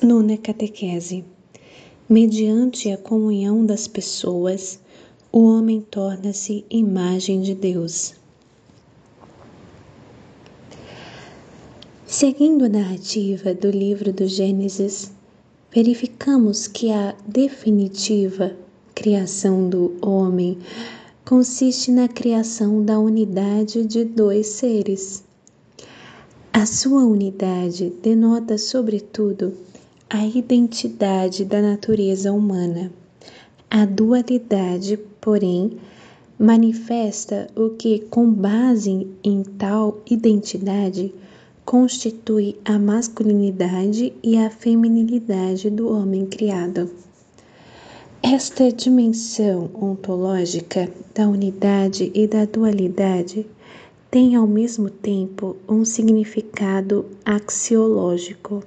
Nona catequese. Mediante a comunhão das pessoas, o homem torna-se imagem de Deus. Seguindo a narrativa do livro do Gênesis, verificamos que a definitiva criação do homem consiste na criação da unidade de dois seres. A sua unidade denota, sobretudo, a identidade da natureza humana. A dualidade, porém, manifesta o que, com base em tal identidade, constitui a masculinidade e a feminilidade do homem criado. Esta dimensão ontológica da unidade e da dualidade tem ao mesmo tempo um significado axiológico.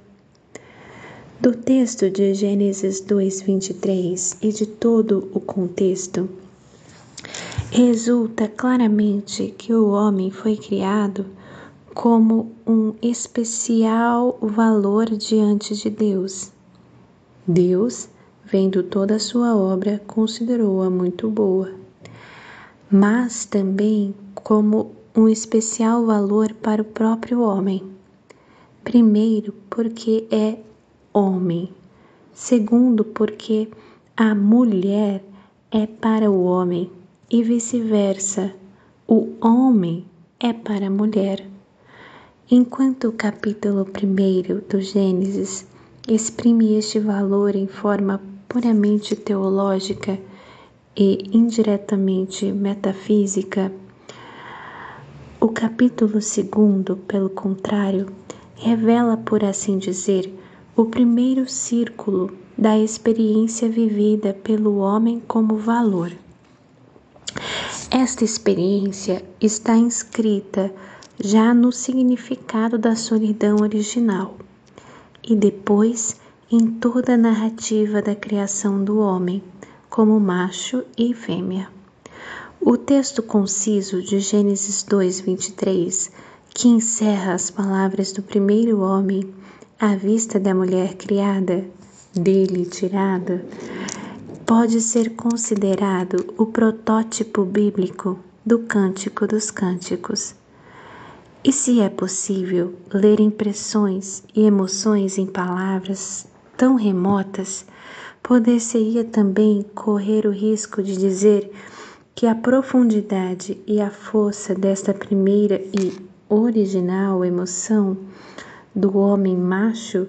Do texto de Gênesis 2:23 e de todo o contexto, resulta claramente que o homem foi criado como um especial valor diante de Deus. Deus, vendo toda a sua obra, considerou-a muito boa, mas também como um especial valor para o próprio homem. Primeiro, porque é homem. Segundo, porque a mulher é para o homem e vice-versa, o homem é para a mulher. Enquanto o capítulo 1 do Gênesis exprime este valor em forma puramente teológica e indiretamente metafísica, o capítulo 2, pelo contrário, revela, por assim dizer, o primeiro círculo da experiência vivida pelo homem como valor. Esta experiência está inscrita já no significado da solidão original e depois em toda a narrativa da criação do homem, como macho e fêmea. O texto conciso de Gênesis 2:23, que encerra as palavras do primeiro homem à vista da mulher criada, dele tirada, pode ser considerado o protótipo bíblico do Cântico dos Cânticos. E se é possível ler impressões e emoções em palavras tão remotas, poder-se-ia também correr o risco de dizer que a profundidade e a força desta primeira e original emoção do homem macho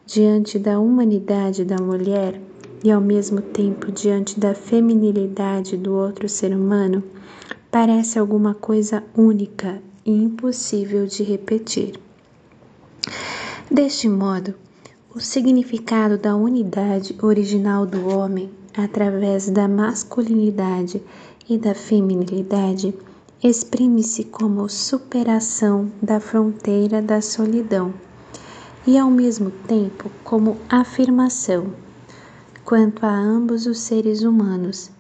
diante da humanidade da mulher e ao mesmo tempo diante da feminilidade do outro ser humano parece alguma coisa única e impossível de repetir. Deste modo, o significado da unidade original do homem através da masculinidade e da feminilidade exprime-se como superação da fronteira da solidão e ao mesmo tempo como afirmação, quanto a ambos os seres humanos,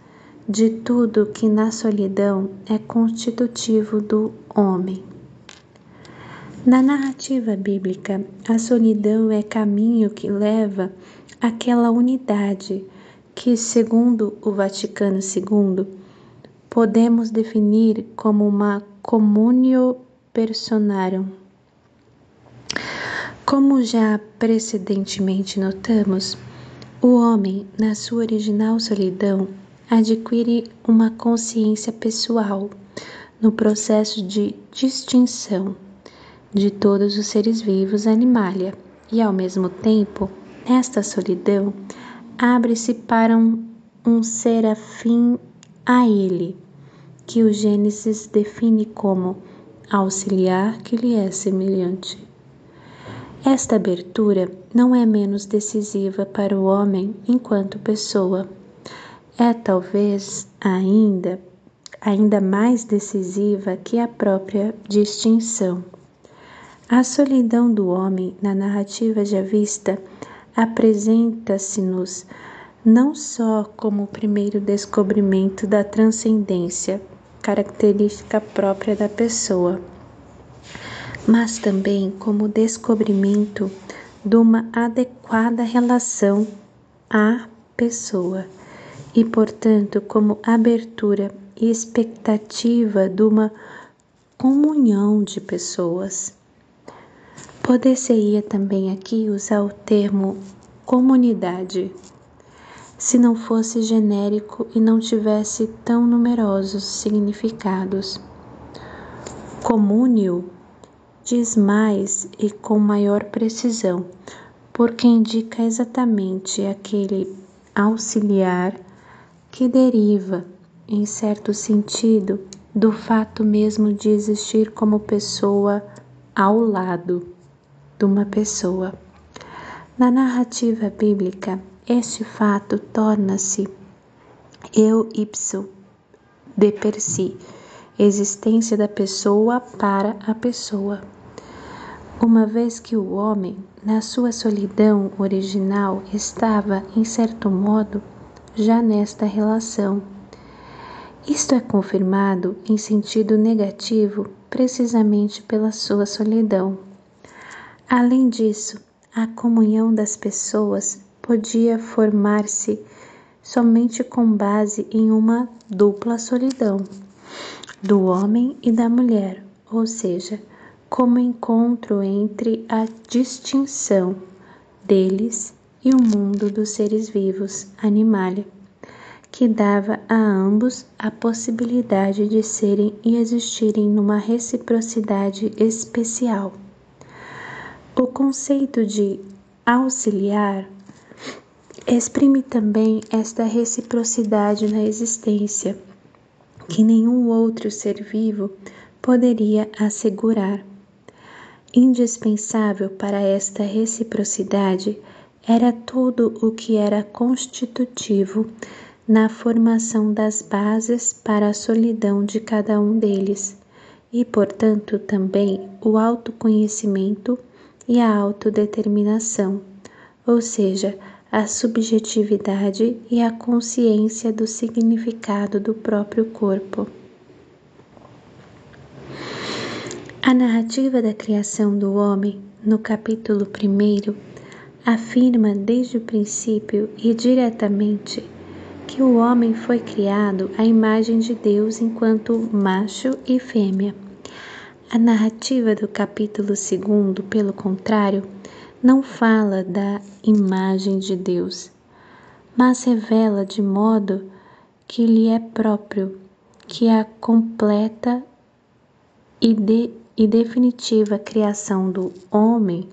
de tudo que na solidão é constitutivo do homem. Na narrativa bíblica, a solidão é caminho que leva àquela unidade que, segundo o Vaticano II, podemos definir como uma communio personarum. Como já precedentemente notamos, o homem, na sua original solidão, adquire uma consciência pessoal no processo de distinção de todos os seres vivos animalia e, ao mesmo tempo, nesta solidão, abre-se para um ser afim a ele, que o Gênesis define como auxiliar que lhe é semelhante. Esta abertura não é menos decisiva para o homem enquanto pessoa. É talvez ainda mais decisiva que a própria distinção. A solidão do homem na narrativa já vista apresenta-se-nos não só como o primeiro descobrimento da transcendência, característica própria da pessoa, mas também como o descobrimento de uma adequada relação à pessoa e, portanto, como abertura e expectativa de uma comunhão de pessoas. Poder-se-ia também aqui usar o termo comunidade, se não fosse genérico e não tivesse tão numerosos significados. Comúnio diz mais e com maior precisão, porque indica exatamente aquele auxiliar que deriva, em certo sentido, do fato mesmo de existir como pessoa ao lado de uma pessoa. Na narrativa bíblica, este fato torna-se eu ipso de per si, existência da pessoa para a pessoa. Uma vez que o homem, na sua solidão original, estava, em certo modo, já nesta relação. Isto é confirmado em sentido negativo precisamente pela sua solidão. Além disso, a comunhão das pessoas podia formar-se somente com base em uma dupla solidão, do homem e da mulher, ou seja, como encontro entre a distinção deles e o mundo dos seres vivos, animalia, que dava a ambos a possibilidade de serem e existirem numa reciprocidade especial. O conceito de auxiliar exprime também esta reciprocidade na existência, que nenhum outro ser vivo poderia assegurar. Indispensável para esta reciprocidade era tudo o que era constitutivo na formação das bases para a solidão de cada um deles, e, portanto, também o autoconhecimento e a autodeterminação, ou seja, a subjetividade e a consciência do significado do próprio corpo. A narrativa da criação do homem, no capítulo 1, afirma desde o princípio e diretamente que o homem foi criado à imagem de Deus enquanto macho e fêmea. A narrativa do capítulo 2, pelo contrário, não fala da imagem de Deus, mas revela de modo que lhe é próprio, que a completa e definitiva criação do homem,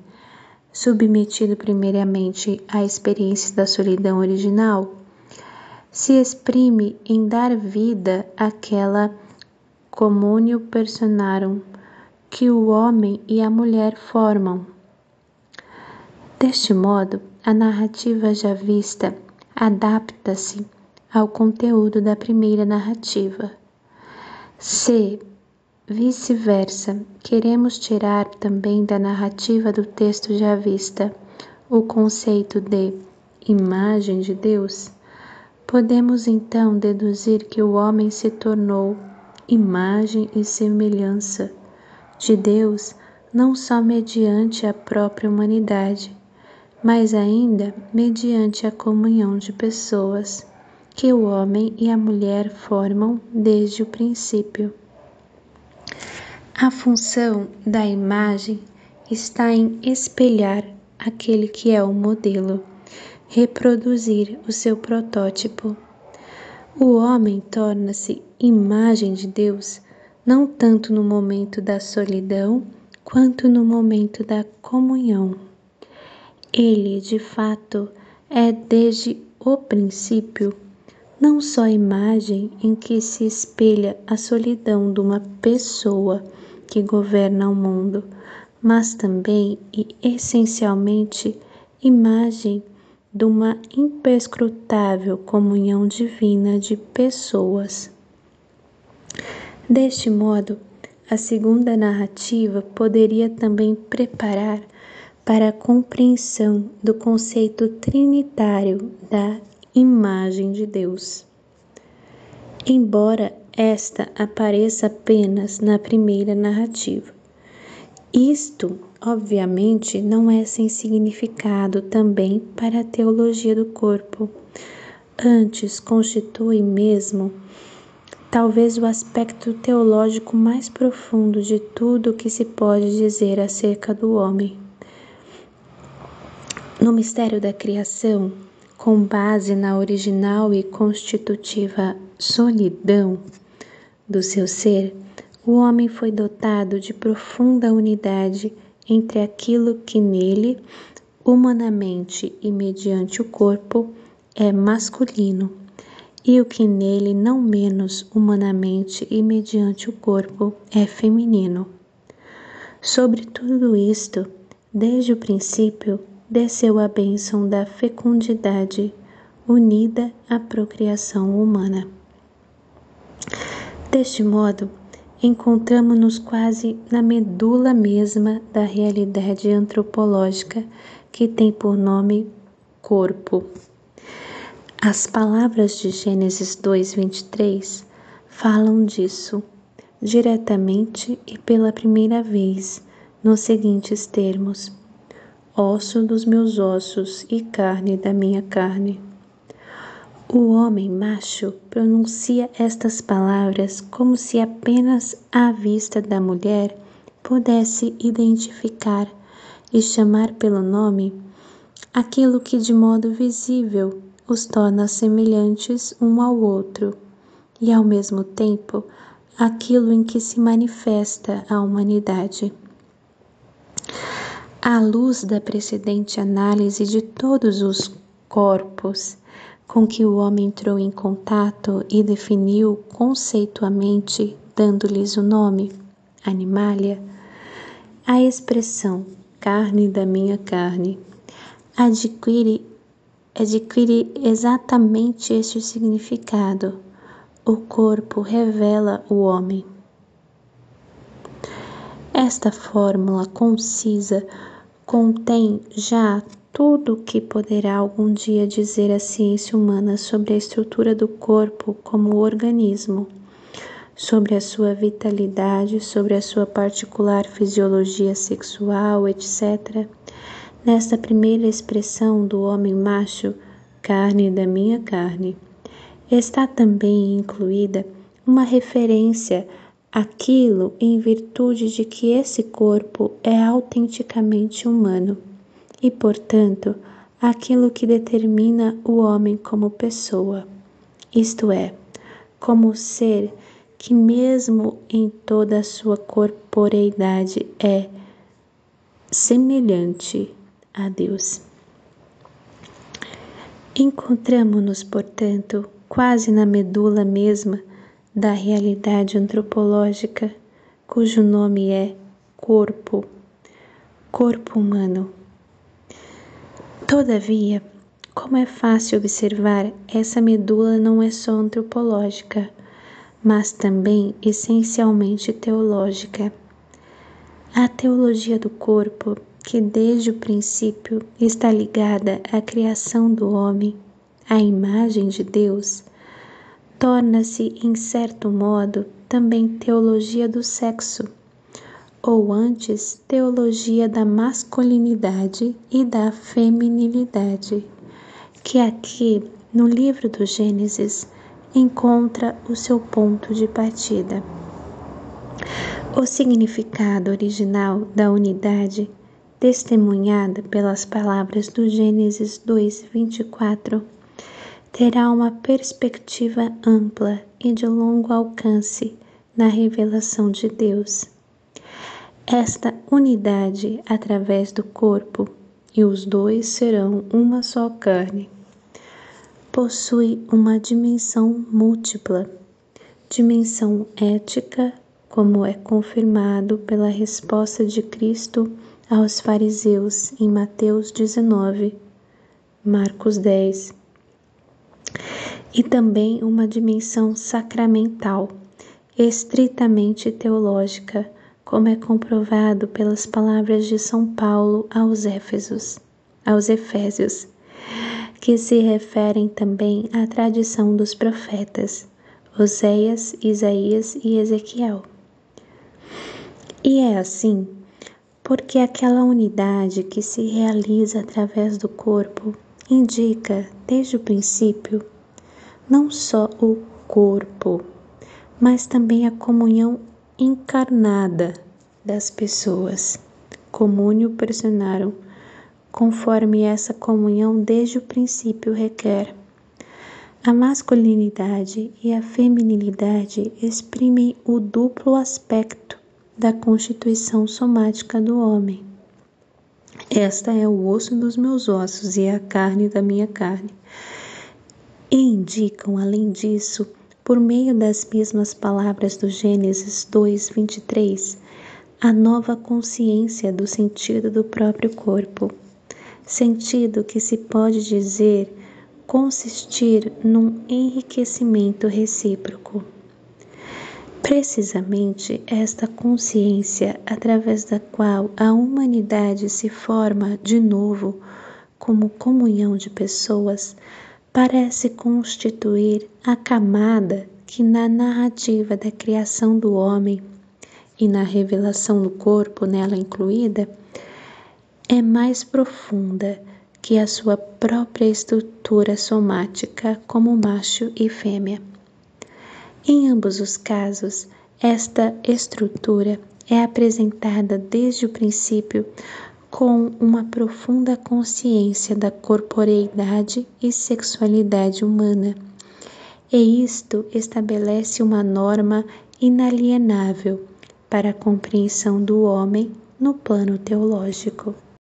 submetido primeiramente à experiência da solidão original, se exprime em dar vida àquela communio personarum que o homem e a mulher formam. Deste modo, a narrativa já vista adapta-se ao conteúdo da primeira narrativa. Se, vice-versa, queremos tirar também da narrativa do texto já vista o conceito de imagem de Deus, podemos então deduzir que o homem se tornou imagem e semelhança de Deus não só mediante a própria humanidade, mas ainda mediante a comunhão de pessoas que o homem e a mulher formam desde o princípio. A função da imagem está em espelhar aquele que é o modelo, reproduzir o seu protótipo. O homem torna-se imagem de Deus não tanto no momento da solidão, quanto no momento da comunhão. Ele, de fato, é desde o princípio não só a imagem em que se espelha a solidão de uma pessoa que governa o mundo, mas também e essencialmente imagem de uma imperscrutável comunhão divina de pessoas. Deste modo, a segunda narrativa poderia também preparar para a compreensão do conceito trinitário da imagem de Deus. Embora esta apareça apenas na primeira narrativa, isto obviamente, não é sem significado também para a teologia do corpo. Antes, constitui mesmo talvez o aspecto teológico mais profundo de tudo o que se pode dizer acerca do homem. No mistério da criação, com base na original e constitutiva solidão do seu ser, o homem foi dotado de profunda unidade entre aquilo que nele, humanamente e mediante o corpo, é masculino, e o que nele, não menos humanamente e mediante o corpo, é feminino. Sobre tudo isto, desde o princípio, desceu a bênção da fecundidade, unida à procriação humana. Deste modo, encontramo-nos quase na medula mesma da realidade antropológica que tem por nome corpo. As palavras de Gênesis 2:23 falam disso diretamente e pela primeira vez nos seguintes termos: osso dos meus ossos e carne da minha carne. O homem macho pronuncia estas palavras como se apenas à vista da mulher pudesse identificar e chamar pelo nome aquilo que de modo visível os torna semelhantes um ao outro e ao mesmo tempo aquilo em que se manifesta a humanidade. À luz da precedente análise de todos os corpos com que o homem entrou em contato e definiu conceitualmente, dando-lhes o nome, animalia, a expressão carne da minha carne adquire exatamente este significado. O corpo revela o homem. Esta fórmula concisa contém já tudo o que poderá algum dia dizer a ciência humana sobre a estrutura do corpo como organismo, sobre a sua vitalidade, sobre a sua particular fisiologia sexual, etc. Nesta primeira expressão do homem macho, carne da minha carne, está também incluída uma referência àquilo em virtude de que esse corpo é autenticamente humano e, portanto, aquilo que determina o homem como pessoa, isto é, como ser que mesmo em toda a sua corporeidade é semelhante a Deus. Encontramo-nos, portanto, quase na medula mesma da realidade antropológica, cujo nome é corpo humano. Todavia, como é fácil observar, essa medula não é só antropológica, mas também essencialmente teológica. A teologia do corpo, que desde o princípio está ligada à criação do homem, à imagem de Deus, torna-se, em certo modo, também teologia do sexo, ou antes, teologia da masculinidade e da feminilidade, que aqui, no livro do Gênesis, encontra o seu ponto de partida. O significado original da unidade, testemunhada pelas palavras do Gênesis 2:24, terá uma perspectiva ampla e de longo alcance na revelação de Deus. Esta unidade através do corpo, e os dois serão uma só carne, possui uma dimensão múltipla, dimensão ética, como é confirmado pela resposta de Cristo aos fariseus em Mateus 19, Marcos 10, e também uma dimensão sacramental, estritamente teológica, como é comprovado pelas palavras de São Paulo aos Efésios, que se referem também à tradição dos profetas, Oséias, Isaías e Ezequiel. E é assim porque aquela unidade que se realiza através do corpo indica, desde o princípio, não só o corpo, mas também a comunhão encarnada das pessoas. Communio personarum, conforme essa comunhão desde o princípio requer. A masculinidade e a feminilidade exprimem o duplo aspecto da constituição somática do homem. Esta é o osso dos meus ossos e a carne da minha carne. E indicam, além disso, por meio das mesmas palavras do Gênesis 2:23, a nova consciência do sentido do próprio corpo, sentido que se pode dizer consistir num enriquecimento recíproco. Precisamente esta consciência, através da qual a humanidade se forma de novo como comunhão de pessoas, parece constituir a camada que na narrativa da criação do homem e na revelação do corpo nela incluída, é mais profunda que a sua própria estrutura somática como macho e fêmea. Em ambos os casos, esta estrutura é apresentada desde o princípio com uma profunda consciência da corporeidade e sexualidade humana, e isto estabelece uma norma inalienável para a compreensão do homem no plano teológico.